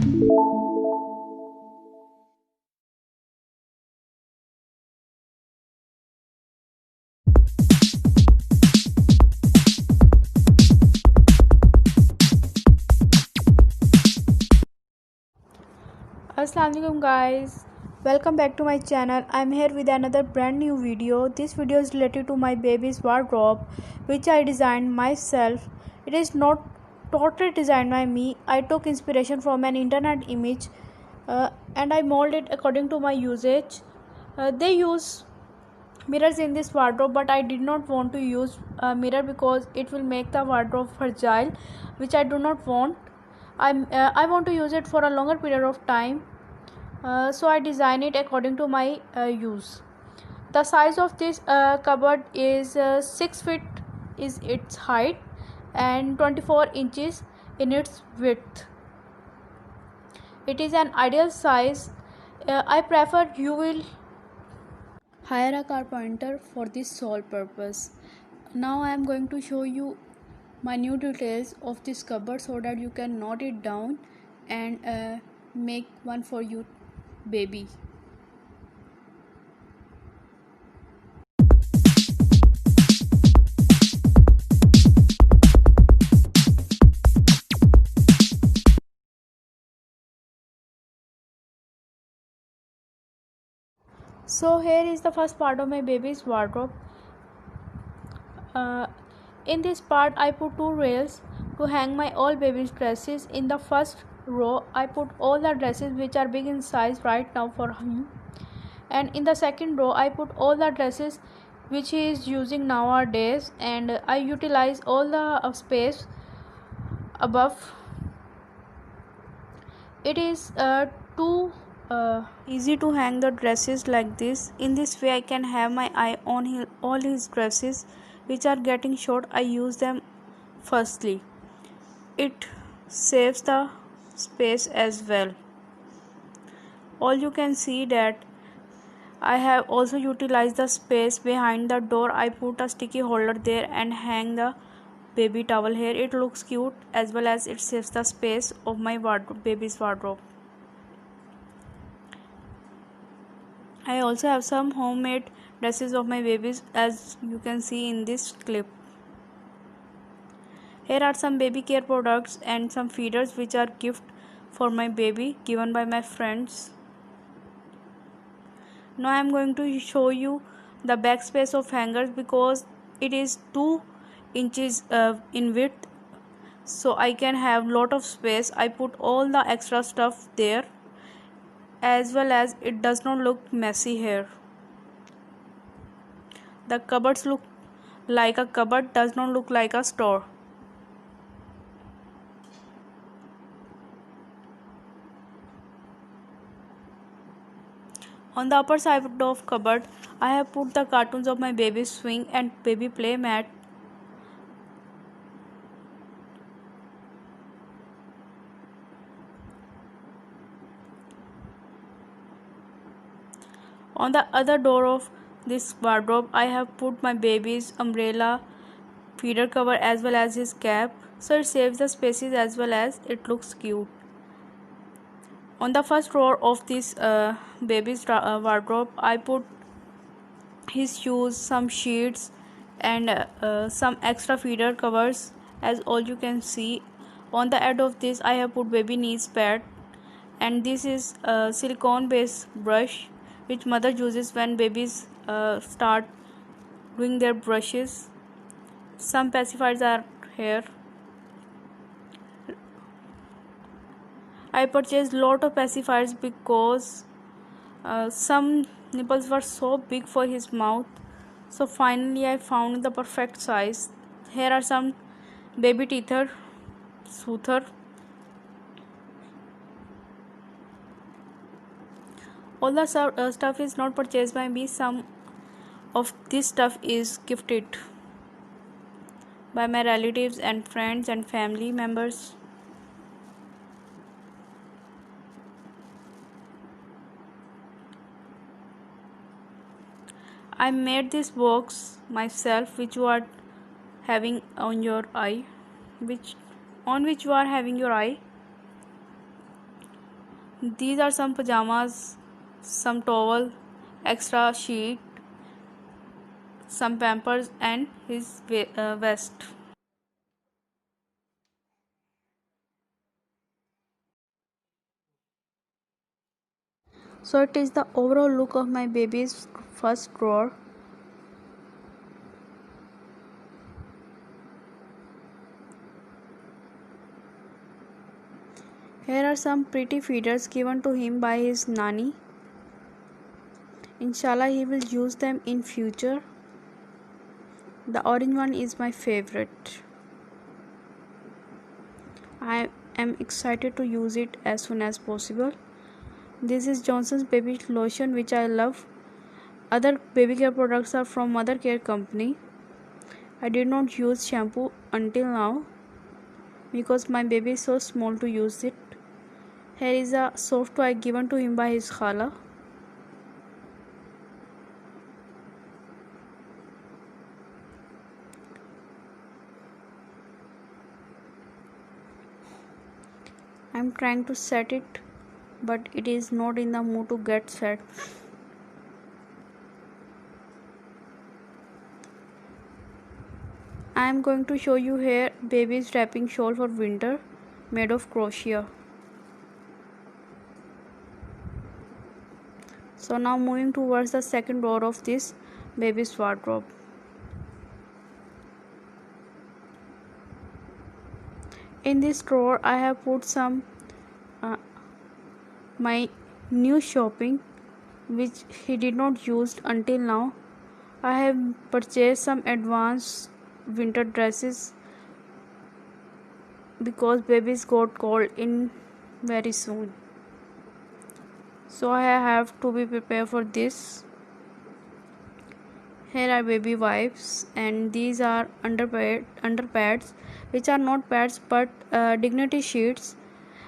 Assalamu alaikum guys, welcome back to my channel. I'm here with another brand new video. This video is related to my baby's wardrobe which I designed myself. It is not totally designed by me. I took inspiration from an internet image and I molded it according to my usage. They use mirrors in this wardrobe, but I did not want to use a mirror because it will make the wardrobe fragile, which I do not want. I want to use it for a longer period of time, so I design it according to my use. The size of this cupboard is 6 feet is its height and 24 inches in its width. It is an ideal size. I prefer you will hire a carpenter for this sole purpose. Now I am going to show you minute details of this cupboard so that you can note it down and make one for you baby. So here is the first part of my baby's wardrobe. uh, in this part I put two rails to hang my all baby's dresses. In the first row I put all the dresses which are big in size right now for him, and in the second row I put all the dresses which he is using nowadays, and I utilize all the space above. It is too easy to hang the dresses like this. In this way I can have my eye on all his dresses which are getting short. I use them firstly. It saves the space as well. All you can see that I have also utilized the space behind the door. I put a sticky holder there and hang the baby towel here. It looks cute as well as it saves the space of my baby's wardrobe. I also have some homemade dresses of my babies, as you can see in this clip. Here are some baby care products and some feeders which are gift for my baby given by my friends. Now I am going to show you the back space of hangers because it is 2 inches in width, so I can have lot of space. I put all the extra stuff there as well as it does not look messy here. The cupboards look like a cupboard, does not look like a store. On the upper side of cupboard, I have put the cartoons of my baby swing and baby play mat. On the other door of this wardrobe, I have put my baby's umbrella, feeder cover as well as his cap, so it saves the spaces as well as it looks cute. On the first row of this baby's wardrobe, I put his shoes, some sheets and some extra feeder covers. As all you can see, on the end of this I have put baby knees pad, and this is a silicone based brush which mother uses when babies start doing their brushes. Some pacifiers are here. I purchased lot of pacifiers because some nipples were so big for his mouth, so finally I found the perfect size. Here are some baby teether soother. All the stuff is not purchased by me. Some of this stuff is gifted by my relatives and friends and family members. I made this box myself which you are having on your eye, which you are having your eye. These are some pajamas, some towel, extra sheet, some pampers and his vest. So it is the overall look of my baby's first drawer. Here are some pretty feeders given to him by his nanny. Inshallah he will use them in future. The orange one is my favorite. I am excited to use it as soon as possible. This is Johnson's baby lotion, which I love. Other baby care products are from Mother Care Company. I did not use shampoo until now because my baby is so small to use it. Here is a soft toy given to him by his khala. I am trying to set it, but it is not in the mood to get set. I am going to show you here baby's wrapping shawl for winter made of crochet. So now moving towards the second drawer of this baby's wardrobe. In this drawer I have put some my new shopping which he did not use until now. I have purchased some advanced winter dresses because babies got cold in very soon. So I have to be prepared for this. Here are baby wipes and these are underpads which are not pads but dignity sheets.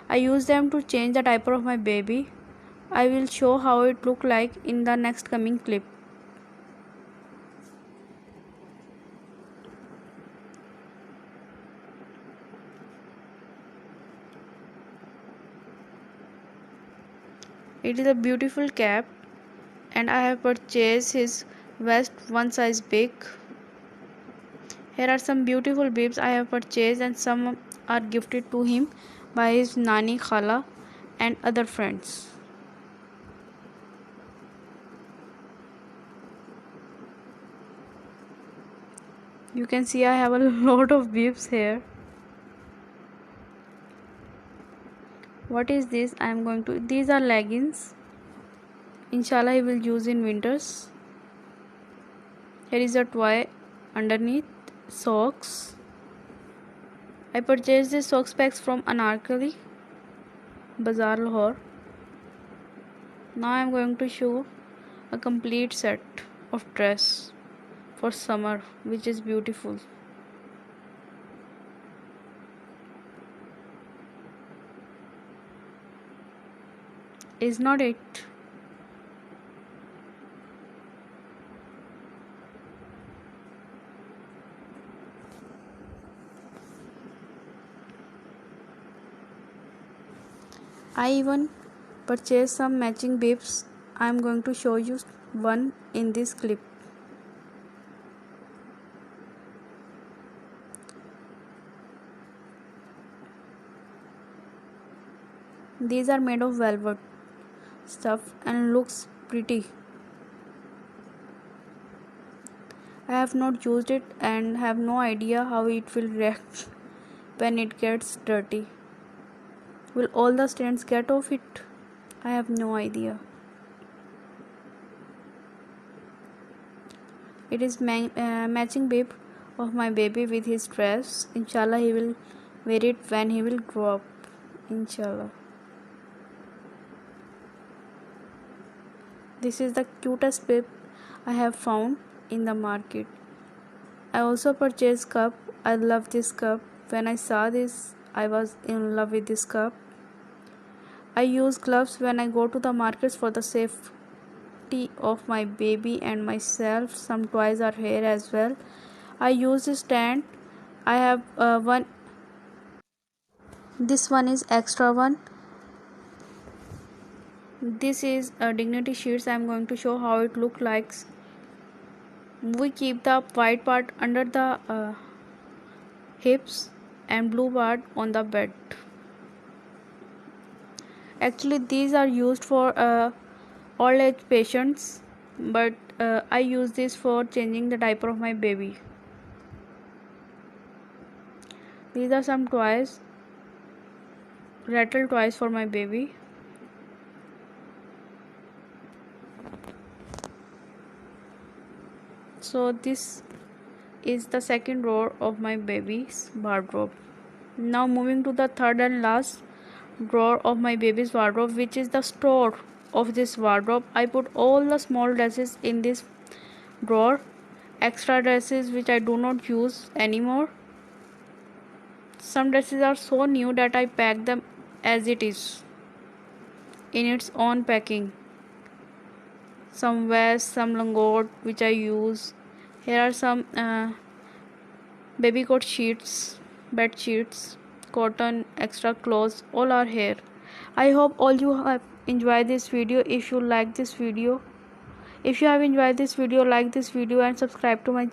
I use them to change the diaper of my baby. I will show how it look like in the next coming clip. It is a beautiful cap and I have purchased his vest one size big. Here are some beautiful bibs I have purchased and some are gifted to him by his nani, khala and other friends. You can see I have a lot of bibs here. What is this? These are leggings. Inshallah he will use in winters. Here is a toy underneath. Socks. I purchased these socks packs from Anarkali Bazaar, Lahore. Now I am going to show a complete set of dress for summer which is beautiful. Is not it? I even purchased some matching bibs. I am going to show you one in this clip. These are made of velvet stuff and looks pretty. I have not used it and have no idea how it will react when it gets dirty. Will all the stains get off it? I have no idea. It is matching bib of my baby with his dress. Inshallah he will wear it when he will grow up. Inshallah. This is the cutest bib I have found in the market. I also purchased cup. I love this cup. When I saw this, I was in love with this cup. I use gloves when I go to the markets for the safety of my baby and myself. Some toys are here as well. I use this stand. I have one. This one is extra one. This is a dignity sheets. I am going to show how it look like. We keep the white part under the hips and blue part on the bed. Actually these are used for old age patients, but I use this for changing the diaper of my baby. These are some toys, rattle toys for my baby. So this is the second drawer of my baby's wardrobe. Now moving to the third and last drawer of my baby's wardrobe, which is the store of this wardrobe. I put all the small dresses in this drawer, extra dresses which I do not use anymore. Some dresses are so new that I pack them as it is in its own packing. Some vest, some langot which I use. Here are some baby coat sheets, bed sheets, cotton, extra clothes, all are here. I hope all you have enjoyed this video. If you like this video, if you have enjoyed this video, like this video and subscribe to my